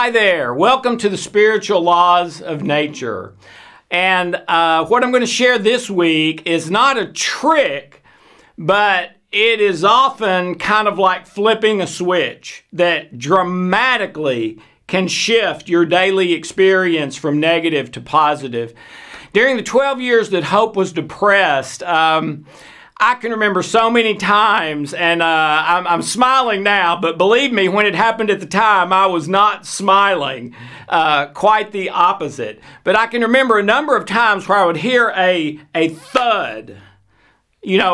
Hi there. Welcome to the Spiritual Laws of Nature. And what I'm going to share this week is not a trick, but it is often kind of like flipping a switch that dramatically can shift your daily experience from negative to positive. During the 12 years that Hope was depressed, I can remember so many times, and I'm smiling now, but believe me, when it happened at the time, I was not smiling. Quite the opposite. But I can remember a number of times where I would hear a thud,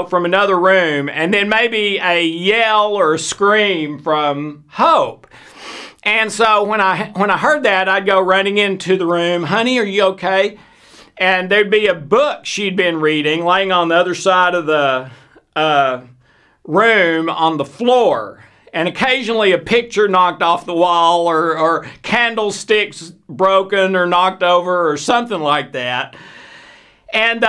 from another room, and then maybe a yell or a scream from Hope. And so when I heard that, I'd go running into the room, "Honey, are you okay?" And there'd be a book she'd been reading laying on the other side of the room on the floor. And occasionally a picture knocked off the wall or candlesticks broken or knocked over or something like that. And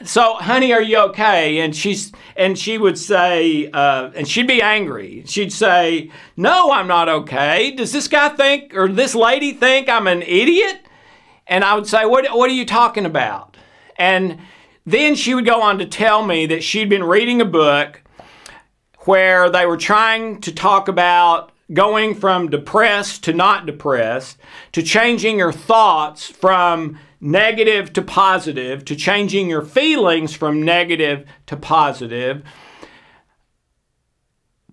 so, "Honey, are you okay?" And she would say, and she'd be angry. She'd say, "No, I'm not okay. Does this guy think, or this lady think I'm an idiot?" And I would say, what are you talking about? And then she would go on to tell me that she'd been reading a book where they were trying to talk about going from depressed to not depressed, to changing your thoughts from negative to positive, to changing your feelings from negative to positive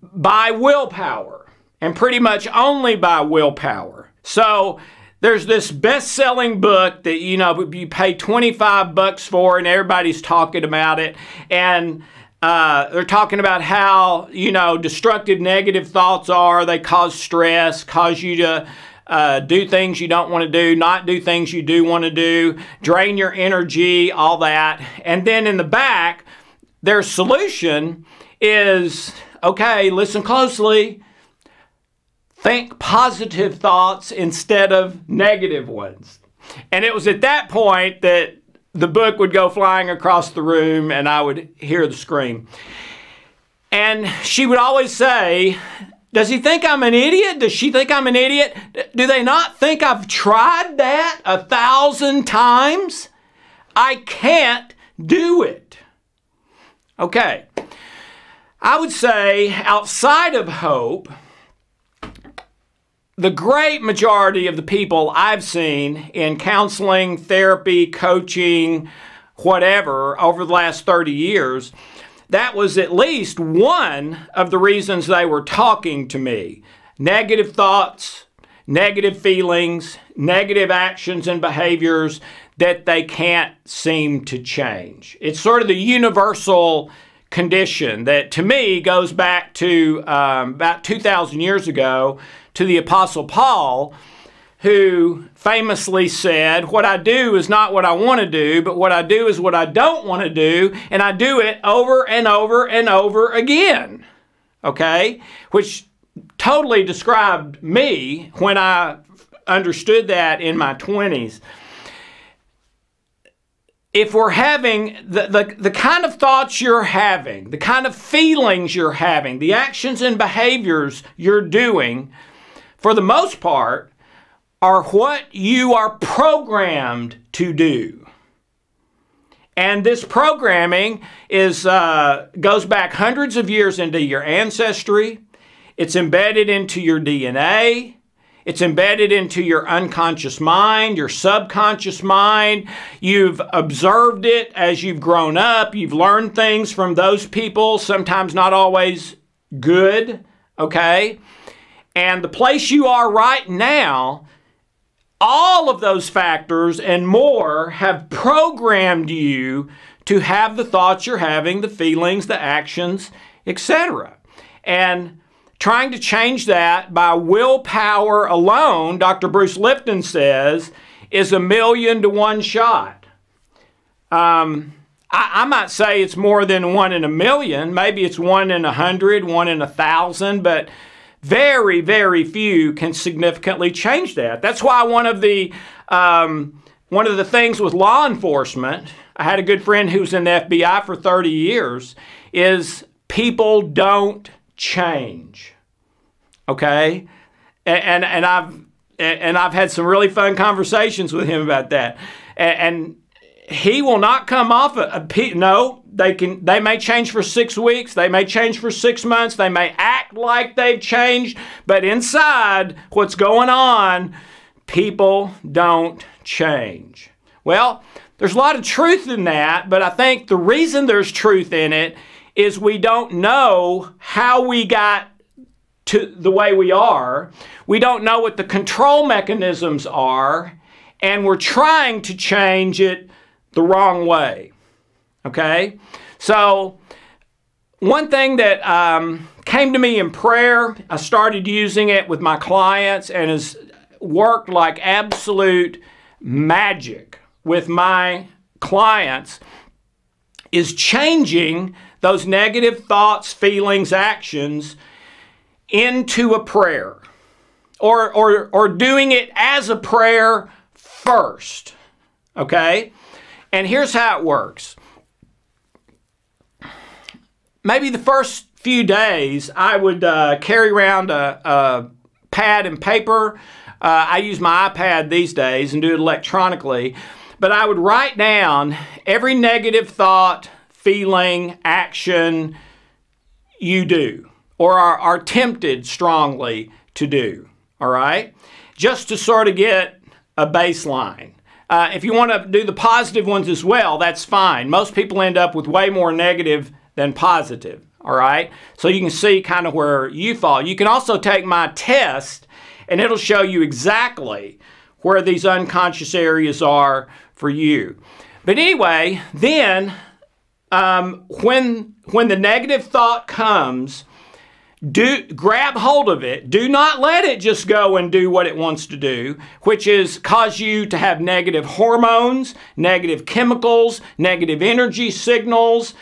by willpower, and pretty much only by willpower. So there's this best-selling book that, you pay $25 for and everybody's talking about it. And they're talking about how, destructive negative thoughts are. They cause stress, cause you to do things you don't want to do, not do things you do want to do, drain your energy, all that. And then in the back, their solution is, okay, listen closely. Think positive thoughts instead of negative ones. And it was at that point that the book would go flying across the room and I would hear the scream. And she would always say, "Does he think I'm an idiot? Does she think I'm an idiot? Do they not think I've tried that 1,000 times? I can't do it." Okay. I would say outside of Hope, the great majority of the people I've seen in counseling, therapy, coaching, whatever, over the last 30 years, that was at least one of the reasons they were talking to me. Negative thoughts, negative feelings, negative actions and behaviors that they can't seem to change. It's sort of the universal condition that, to me, goes back to about 2,000 years ago, to the Apostle Paul, who famously said, "What I do is not what I want to do, but what I do is what I don't want to do, and I do it over and over and over again." Okay? Which totally described me when I understood that in my 20s. If we're having the kind of thoughts you're having, the kind of feelings you're having, the actions and behaviors you're doing, for the most part, are what you are programmed to do. And this programming goes back hundreds of years into your ancestry. It's embedded into your DNA. It's embedded into your unconscious mind, your subconscious mind. You've observed it as you've grown up. You've learned things from those people, sometimes not always good, okay? And the place you are right now, all of those factors and more have programmed you to have the thoughts you're having, the feelings, the actions, etc. And trying to change that by willpower alone, Dr. Bruce Lipton says, is 1,000,000 to 1 shot. I might say it's more than 1 in 1,000,000. Maybe it's 1 in 100, 1 in 1,000, but very, very few can significantly change that. That's why one of the things with law enforcement, I had a good friend who was in the FBI for 30 years, is people don't change. Okay? And I've and I've had some really fun conversations with him about that. And he will not come off no, they may change for 6 weeks, they may change for 6 months, they may act like they've changed, but inside what's going on, people don't change. Well, there's a lot of truth in that, but I think the reason there's truth in it is we don't know how we got to the way we are. We don't know what the control mechanisms are, and we're trying to change it the wrong way. Okay? So, one thing that came to me in prayer, I started using it with my clients and has worked like absolute magic with my clients, is changing those negative thoughts, feelings, actions into a prayer, or doing it as a prayer first. Okay? And here's how it works. Maybe the first few days I would carry around a pad and paper. I use my iPad these days and do it electronically. But I would write down every negative thought, feeling, action you do or are tempted strongly to do. All right? Just to sort of get a baseline. If you want to do the positive ones as well, that's fine. Most people end up with way more negative than positive, all right? So you can see kind of where you fall. You can also take my test, and it'll show you exactly where these unconscious areas are for you. But anyway, then when the negative thought comes, grab hold of it. Do not let it just go and do what it wants to do, which is cause you to have negative hormones, negative chemicals, negative energy signals.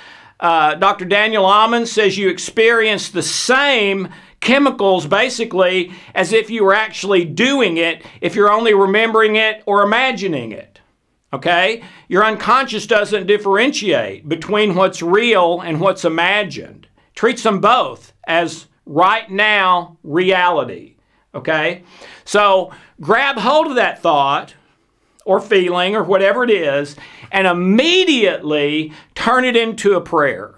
Dr. Daniel Amen says you experience the same chemicals basically as if you were actually doing it, if you're only remembering it or imagining it. Okay? Your unconscious doesn't differentiate between what's real and what's imagined. Treats them both as right now reality. Okay? So grab hold of that thought or feeling or whatever it is and immediately turn it into a prayer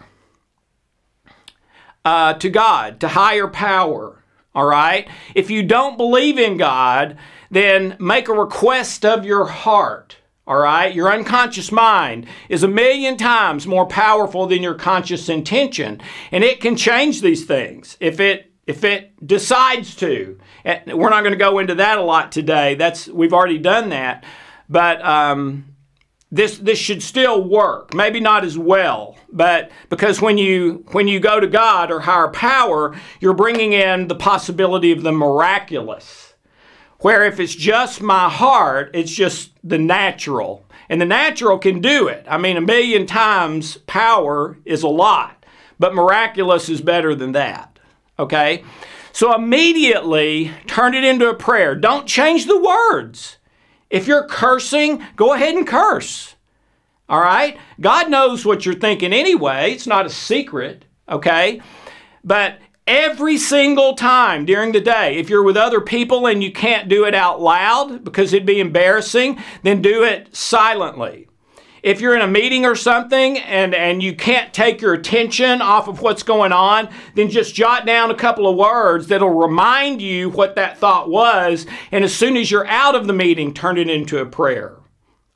to God, to higher power. All right? If you don't believe in God, then make a request of your heart. All right? Your unconscious mind is 1,000,000 times more powerful than your conscious intention, and it can change these things if it decides to. And we're not going to go into that a lot today. We've already done that, but this should still work. Maybe not as well, but because when you go to God or higher power, you're bringing in the possibility of the miraculous. Where if it's just my heart, it's just the natural. And the natural can do it. I mean, 1,000,000 times power is a lot, but miraculous is better than that. Okay? So immediately turn it into a prayer. Don't change the words. If you're cursing, go ahead and curse. All right? God knows what you're thinking anyway. It's not a secret. Okay? But every single time during the day, if you're with other people and you can't do it out loud because it'd be embarrassing, then do it silently. If you're in a meeting or something and you can't take your attention off of what's going on, then just jot down a couple of words that'll remind you what that thought was, and as soon as you're out of the meeting, turn it into a prayer.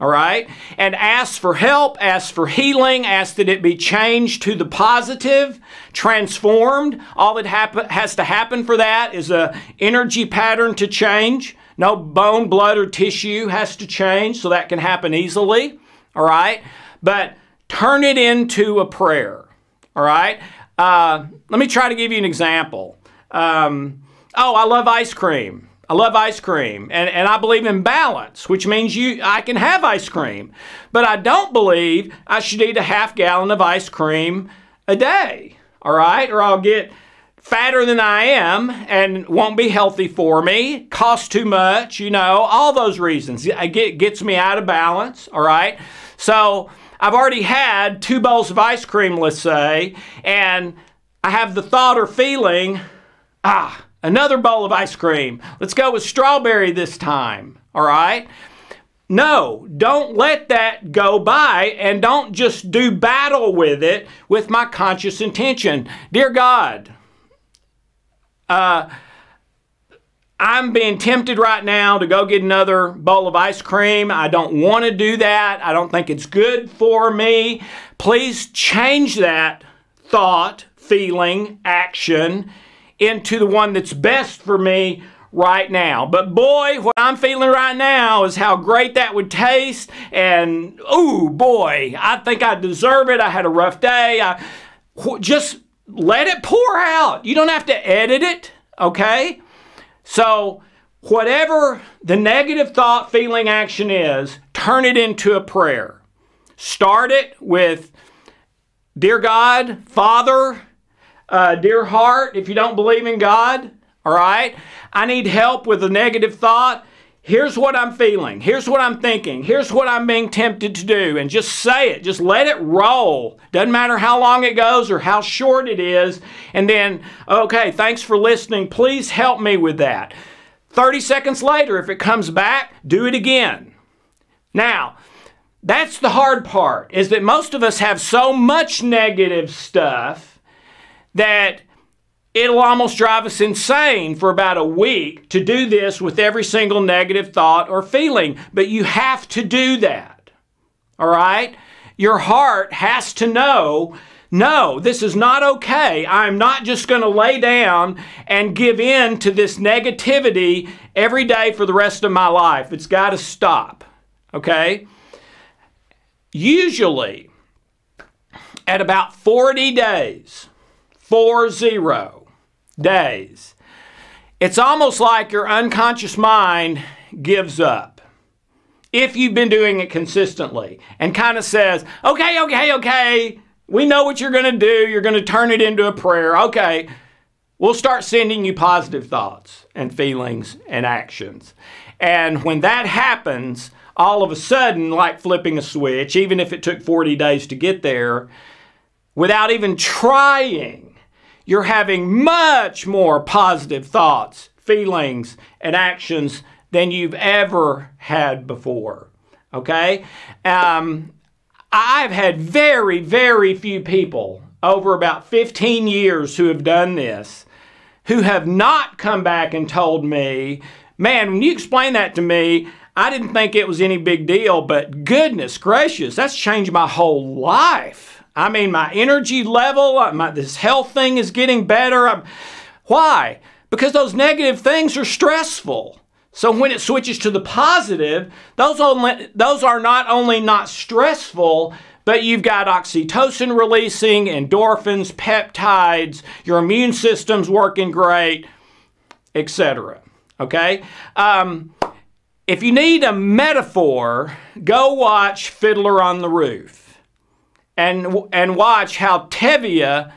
All right? And ask for help, ask for healing, ask that it be changed to the positive, transformed. All that has to happen for that is an energy pattern to change. No bone, blood, or tissue has to change, so that can happen easily. All right? But turn it into a prayer. All right? Let me try to give you an example. I love ice cream. I love ice cream, and I believe in balance, which means I can have ice cream. But I don't believe I should eat a half gallon of ice cream a day, all right? Or I'll get fatter than I am and won't be healthy for me, costs too much, you know, all those reasons. It gets me out of balance, all right? So I've already had 2 bowls of ice cream, let's say, and I have the thought or feeling, Another bowl of ice cream. Let's go with strawberry this time. All right? No, don't let that go by, and don't just do battle with it with my conscious intention. Dear God, I'm being tempted right now to go get another bowl of ice cream. I don't want to do that. I don't think it's good for me. Please change that thought, feeling, action into the one that's best for me right now. But boy, what I'm feeling right now is how great that would taste. And, ooh, boy, I think I deserve it. I had a rough day. Just let it pour out. You don't have to edit it, okay? So whatever the negative thought, feeling, action is, turn it into a prayer. Start it with, dear God, Father, dear heart, if you don't believe in God, all right? I need help with a negative thought. Here's what I'm feeling. Here's what I'm thinking. Here's what I'm being tempted to do. And just say it. Just let it roll. Doesn't matter how long it goes or how short it is. And then, okay, thanks for listening. Please help me with that. 30 seconds later, if it comes back, do it again. Now, that's the hard part, is that most of us have so much negative stuff that it'll almost drive us insane for about a week to do this with every single negative thought or feeling. But you have to do that, all right? Your heart has to know, no, this is not okay. I'm not just going to lay down and give in to this negativity every day for the rest of my life. It's got to stop, okay? Usually, at about 40 days, 40 days, it's almost like your unconscious mind gives up. If you've been doing it consistently and kind of says, okay, we know what you're going to do. You're going to turn it into a prayer. Okay, we'll start sending you positive thoughts and feelings and actions. And when that happens, all of a sudden, like flipping a switch, even if it took 40 days to get there, without even trying, you're having much more positive thoughts, feelings, and actions than you've ever had before, okay? I've had very, very few people over about 15 years who have done this, who have not come back and told me, man, when you explain that to me, I didn't think it was any big deal, but goodness gracious, that's changed my whole life. I mean, my energy level, this health thing is getting better. Why? Because those negative things are stressful. So when it switches to the positive, those are not only not stressful, but you've got oxytocin releasing, endorphins, peptides, your immune system's working great, etc. Okay? If you need a metaphor, go watch Fiddler on the Roof. And watch how Tevye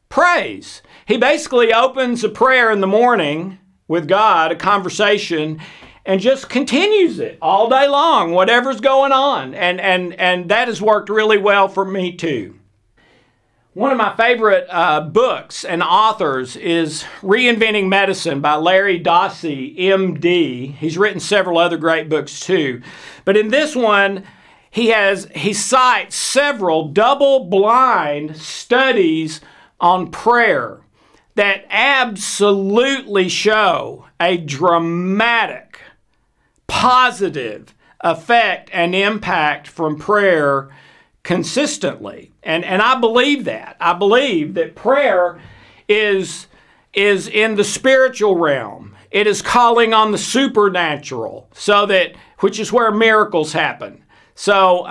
prays. He basically opens a prayer in the morning with God, a conversation, and just continues it all day long, whatever's going on. And that has worked really well for me too. One of my favorite books and authors is Reinventing Medicine by Larry Dossey, MD. He's written several other great books too. But in this one, he cites several double-blind studies on prayer that absolutely show a dramatic, positive effect and impact from prayer consistently. And I believe that. I believe that prayer is in the spiritual realm. It is calling on the supernatural, which is where miracles happen. So,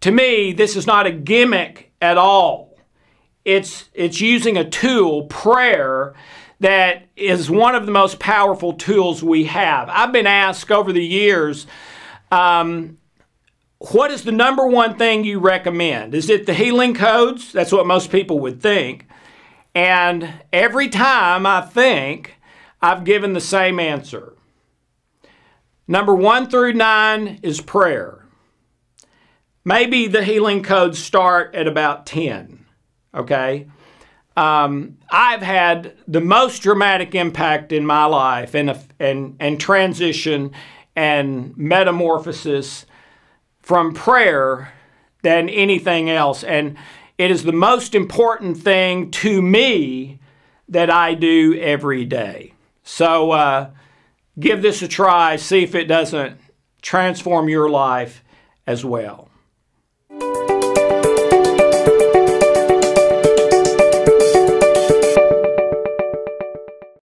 to me, this is not a gimmick at all. It's using a tool, prayer, that is one of the most powerful tools we have. I've been asked over the years, what is the number one thing you recommend? Is it the healing codes? That's what most people would think. And every time I think, I've given the same answer. Number 1 through 9 is prayer. Maybe the healing codes start at about 10, okay? I've had the most dramatic impact in my life and transition and metamorphosis from prayer than anything else. And it is the most important thing to me that I do every day. So give this a try. See if it doesn't transform your life as well.